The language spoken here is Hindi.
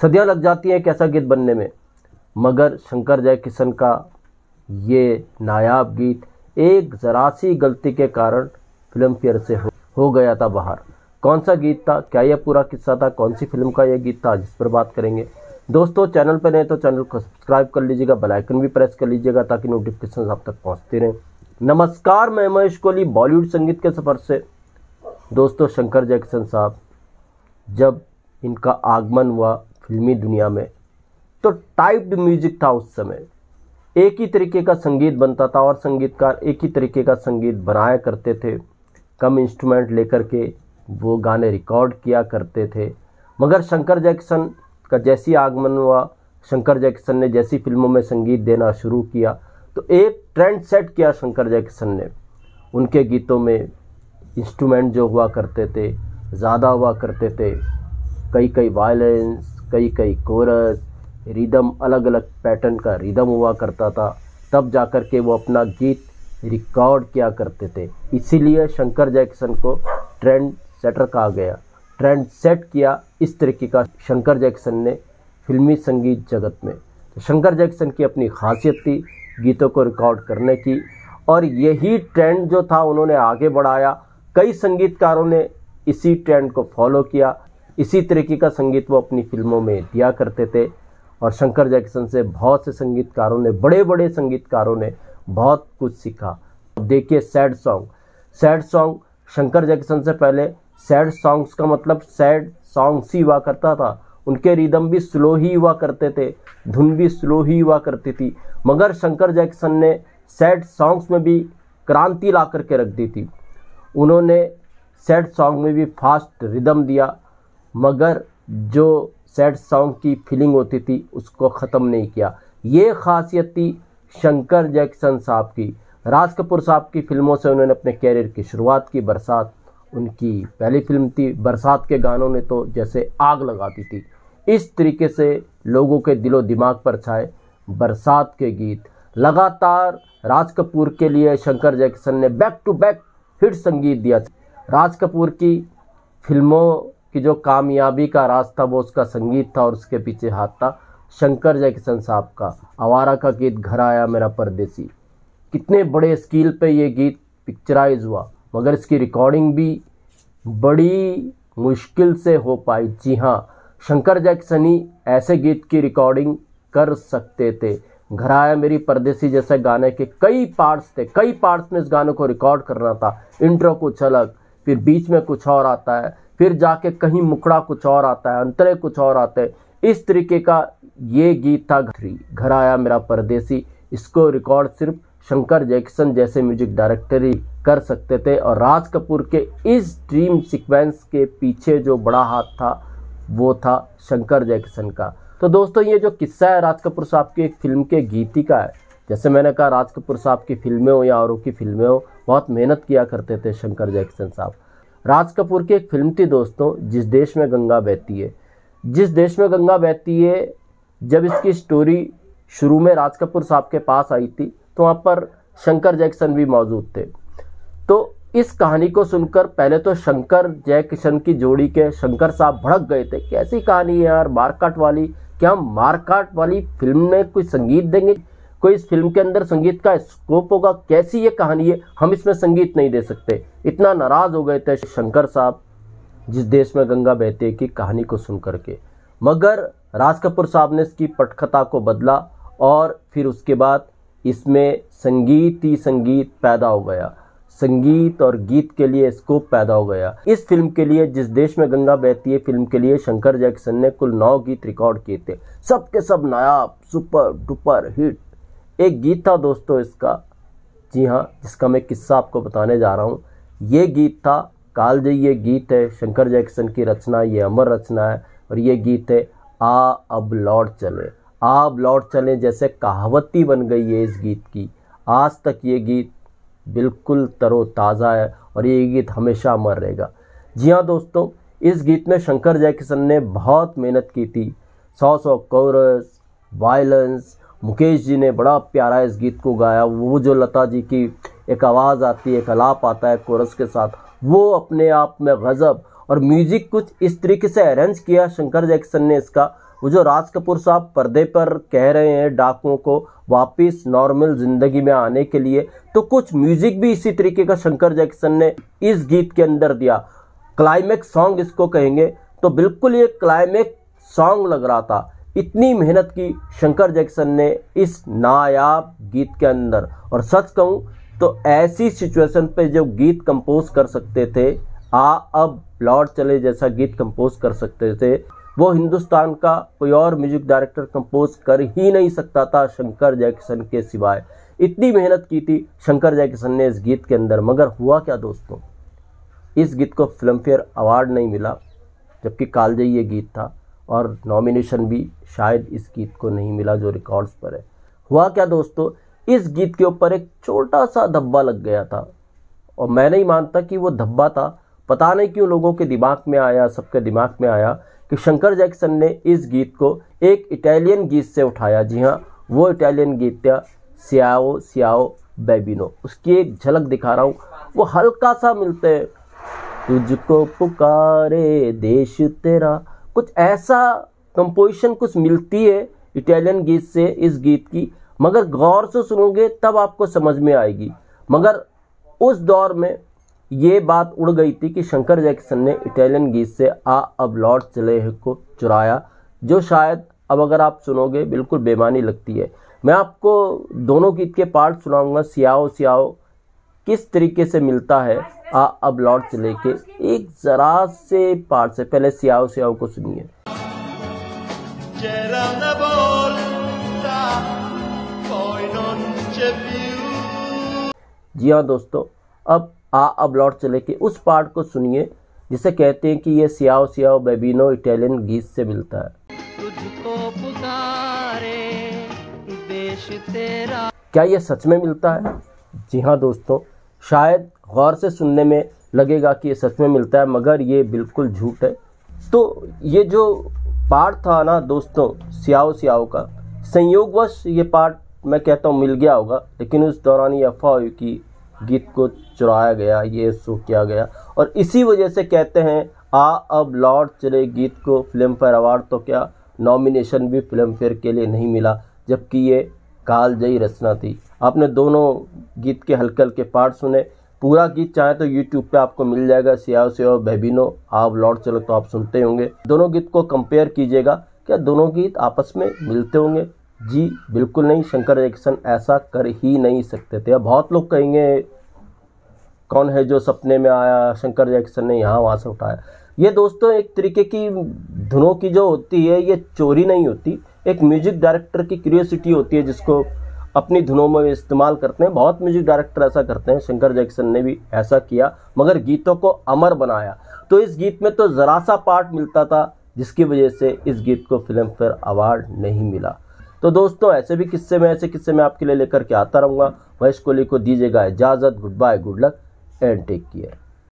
सदियां लग जाती हैं एक ऐसा गीत बनने में, मगर शंकर जयकिशन का ये नायाब गीत एक ज़रा सी गलती के कारण फिल्म फेयर से हो गया था बाहर। कौन सा गीत था, क्या यह पूरा किस्सा था, कौन सी फिल्म का यह गीत था, जिस पर बात करेंगे। दोस्तों चैनल पर नए तो चैनल को सब्सक्राइब कर लीजिएगा, बेल आइकन भी प्रेस कर लीजिएगा ताकि नोटिफिकेशन आप तक पहुंचते रहें। नमस्कार, मैं महेश कोहली बॉलीवुड संगीत के सफ़र से। दोस्तों शंकर जयकिशन साहब, जब इनका आगमन हुआ फिल्मी दुनिया में तो टाइप्ड म्यूजिक था उस समय। एक ही तरीके का संगीत बनता था और संगीतकार एक ही तरीके का संगीत बनाया करते थे। कम इंस्ट्रूमेंट लेकर के वो गाने रिकॉर्ड किया करते थे। मगर शंकर जयकिशन का जैसी आगमन हुआ, शंकर जयकिशन ने जैसी फिल्मों में संगीत देना शुरू किया तो एक ट्रेंड सेट किया शंकर जयकिशन ने। उनके गीतों में इंस्ट्रूमेंट जो हुआ करते थे ज़्यादा हुआ करते थे, कई वायलेंस, कई कोरस, रिदम, अलग अलग पैटर्न का रिदम हुआ करता था। तब जाकर के वो अपना गीत रिकॉर्ड किया करते थे। इसीलिए शंकर जयकिशन को ट्रेंड सेटर कहा गया। ट्रेंड सेट किया इस तरीके का शंकर जयकिशन ने फिल्मी संगीत जगत में। तो शंकर जयकिशन की अपनी खासियत थी गीतों को रिकॉर्ड करने की, और यही ट्रेंड जो था उन्होंने आगे बढ़ाया। कई संगीतकारों ने इसी ट्रेंड को फॉलो किया, इसी तरीके का संगीत वो अपनी फिल्मों में दिया करते थे। और शंकर जयकिशन से बहुत से संगीतकारों ने, बड़े बड़े संगीतकारों ने बहुत कुछ सीखा। देखिए सैड सॉन्ग शंकर जयकिशन से पहले सैड सॉन्ग्स का मतलब सैड सॉन्ग्स ही हुआ करता था। उनके रिदम भी स्लो ही हुआ करते थे, धुन भी स्लो ही हुआ करती थी। मगर शंकर जयकिशन ने सैड सॉन्ग्स में भी क्रांति ला करके रख दी थी। उन्होंने सैड सॉन्ग में भी फास्ट रिदम दिया, मगर जो सैड सॉन्ग की फीलिंग होती थी उसको ख़त्म नहीं किया। ये खासियत थी शंकर जयकिशन साहब की। राज कपूर साहब की फिल्मों से उन्होंने अपने कैरियर की शुरुआत की। बरसात उनकी पहली फिल्म थी। बरसात के गानों ने तो जैसे आग लगाती थी। इस तरीके से लोगों के दिलो दिमाग पर छाए बरसात के गीत। लगातार राज कपूर के लिए शंकर जयकिशन ने बैक टू बैक हिट संगीत दिया। राज कपूर की फिल्मों की जो कामयाबी का राज था वो उसका संगीत था, और उसके पीछे हाथ था शंकर जयकिशन साहब का। आवारा का गीत, घर आया मेरा परदेसी, कितने बड़े स्केल पे ये गीत पिक्चराइज हुआ, मगर इसकी रिकॉर्डिंग भी बड़ी मुश्किल से हो पाई। जी हाँ, शंकर जयकिशन ही ऐसे गीत की रिकॉर्डिंग कर सकते थे। घर आया मेरी परदेसी जैसे गाने के कई पार्ट्स थे, कई पार्ट्स में इस गाने को रिकॉर्ड करना था। इंट्रो कुछ अलग, फिर बीच में कुछ और आता है, फिर जाके कहीं मुकड़ा कुछ और आता है, अंतरे कुछ और आते हैं। इस तरीके का ये गीत था घर आया मेरा परदेसी। इसको रिकॉर्ड सिर्फ शंकर जयकिशन जैसे म्यूजिक डायरेक्टर ही कर सकते थे। और राज कपूर के इस ड्रीम सीक्वेंस के पीछे जो बड़ा हाथ था वो था शंकर जयकिशन का। तो दोस्तों ये जो किस्सा है राज कपूर साहब की एक फिल्म के गीत ही का है। जैसे मैंने कहा, राज कपूर साहब की फिल्में हो या औरों की फिल्में हो, बहुत मेहनत किया करते थे शंकर जयकिशन साहब। राज कपूर की एक फिल्म थी दोस्तों, जिस देश में गंगा बहती है। जिस देश में गंगा बहती है, जब इसकी स्टोरी शुरू में राज कपूर साहब के पास आई थी तो वहाँ पर शंकर जयकिशन भी मौजूद थे। तो इस कहानी को सुनकर पहले तो शंकर जयकिशन की जोड़ी के शंकर साहब भड़क गए थे। कैसी कहानी है यार, मारकाट वाली, क्या हम मारकाट वाली फिल्म में कोई संगीत देंगे? कोई इस फिल्म के अंदर संगीत का स्कोप होगा? कैसी ये कहानी है, हम इसमें संगीत नहीं दे सकते। इतना नाराज हो गए थे शंकर साहब जिस देश में गंगा बहती है की कहानी को सुन करके। मगर राज कपूर साहब ने इसकी पटकथा को बदला और फिर उसके बाद इसमें संगीत ही संगीत पैदा हो गया। संगीत और गीत के लिए स्कोप पैदा हो गया। इस फिल्म के लिए, जिस देश में गंगा बहती है फिल्म के लिए, शंकर जयकिशन ने कुल 9 गीत रिकॉर्ड किए थे। सब के सब नायाब, सुपर डुपर हिट। एक गीत था दोस्तों इसका, जी हाँ, जिसका मैं किस्सा आपको बताने जा रहा हूँ। ये गीत था कालजयी। ये गीत है शंकर जयकिशन की रचना, ये अमर रचना है। और ये गीत है आ अब लौट चले। आ अब लौट चले जैसे कहावती बन गई है इस गीत की। आज तक ये गीत बिल्कुल तरोताज़ा है और ये गीत हमेशा अमर रहेगा। जी हाँ दोस्तों, इस गीत में शंकर जयकिशन ने बहुत मेहनत की थी। 100 कोरस, वायलेंस, मुकेश जी ने बड़ा प्यारा इस गीत को गाया। वो जो लता जी की एक आवाज़ आती है, एक अलाप आता है कोरस के साथ, वो अपने आप में गज़ब। और म्यूजिक कुछ इस तरीके से अरेंज किया शंकर जैक्सन ने इसका, वो जो राज कपूर साहब पर्दे पर कह रहे हैं डाकुओं को वापस नॉर्मल जिंदगी में आने के लिए, तो कुछ म्यूजिक भी इसी तरीके का शंकर जैक्सन ने इस गीत के अंदर दिया। क्लाइमेक्स सॉन्ग इसको कहेंगे, तो बिल्कुल ये क्लाइमेक्स सॉन्ग लग रहा था। इतनी मेहनत की शंकर जैक्सन ने इस नायाब गीत के अंदर। और सच कहूँ तो ऐसी सिचुएशन पे जो गीत कंपोज कर सकते थे, अब लौट चले जैसा गीत कंपोज कर सकते थे, वो हिंदुस्तान का कोई और म्यूजिक डायरेक्टर कंपोज कर ही नहीं सकता था शंकर जैक्सन के सिवाय। इतनी मेहनत की थी शंकर जैक्सन ने इस गीत के अंदर, मगर हुआ क्या दोस्तों, इस गीत को फिल्म फेयर अवार्ड नहीं मिला, जबकि कालजयी ये गीत था, और नॉमिनेशन भी शायद इस गीत को नहीं मिला जो रिकॉर्ड्स पर है। हुआ क्या दोस्तों, इस गीत के ऊपर एक छोटा सा धब्बा लग गया था, और मैं नहीं मानता कि वो धब्बा था। पता नहीं क्यों लोगों के दिमाग में आया, सबके दिमाग में आया कि शंकर जैक्सन ने इस गीत को एक इटालियन गीत से उठाया। जी हाँ, वो इटालियन गीत था सियाओ सियाओ बेबिनो। उसकी एक झलक दिखा रहा हूँ, वो हल्का सा मिलते हैं, तुझको पुकारे देश तेरा, कुछ ऐसा कंपोजिशन कुछ मिलती है इटालियन गीत से इस गीत की, मगर गौर से सुनोगे तब आपको समझ में आएगी। मगर उस दौर में ये बात उड़ गई थी कि शंकर जैक्सन ने इटालियन गीत से अब लौट चले को चुराया, जो शायद अब अगर आप सुनोगे बिल्कुल बेमानी लगती है। मैं आपको दोनों गीत के पार्ट सुनाऊंगा, सियाओ सियाओ किस तरीके से मिलता है अब लौट चले के एक जरा से पार्ट से। पहले सियाओ सियाओ को सुनिए। जी हाँ दोस्तों, अब लौट चले के उस पार्ट को सुनिए जिसे कहते हैं कि ये सियाओ सियाओ बेबिनो इटालियन गीत से मिलता है। तुझको पुकारे देश तेरा। क्या ये सच में मिलता है? जी हाँ दोस्तों, शायद गौर से सुनने में लगेगा कि ये सच में मिलता है, मगर ये बिल्कुल झूठ है। तो ये जो पार्ट था ना दोस्तों सियाओ सियाओ का, संयोगवश ये पार्ट मैं कहता हूँ मिल गया होगा, लेकिन उस दौरान ये अफवाह हुई कि गीत को चुराया गया, ये शो किया गया, और इसी वजह से कहते हैं अब लौट चले गीत को फिल्म फेयर अवार्ड तो क्या नॉमिनेशन भी फिल्म फेयर के लिए नहीं मिला, जबकि ये कालजयी रचना थी। आपने दोनों गीत के हल्के हल्के पार्ट सुने, पूरा गीत चाहे तो यूट्यूब पे आपको मिल जाएगा, सियाओ सियाओ बेबिनो अब लौट चलो तो आप सुनते होंगे। दोनों गीत को कंपेयर कीजिएगा, क्या दोनों गीत आपस में मिलते होंगे? जी बिल्कुल नहीं, शंकर जैक्सन ऐसा कर ही नहीं सकते थे। अब बहुत लोग कहेंगे कौन है जो सपने में आया, शंकर जैक्सन ने यहाँ वहाँ से उठाया। ये दोस्तों एक तरीके की धुनों की जो होती है ये चोरी नहीं होती, एक म्यूजिक डायरेक्टर की क्यूरियोसिटी होती है जिसको अपनी धुनों में इस्तेमाल करते हैं। बहुत म्यूजिक डायरेक्टर ऐसा करते हैं, शंकर जैक्सन ने भी ऐसा किया, मगर गीतों को अमर बनाया। तो इस गीत में तो ज़रा सा पार्ट मिलता था जिसकी वजह से इस गीत को फिल्म फेयर अवार्ड नहीं मिला। तो दोस्तों ऐसे किस्से मैं आपके लिए लेकर के आता रहूँगा। महेश कोहली को दीजिएगा इजाज़त। Goodbye, good luck and take care.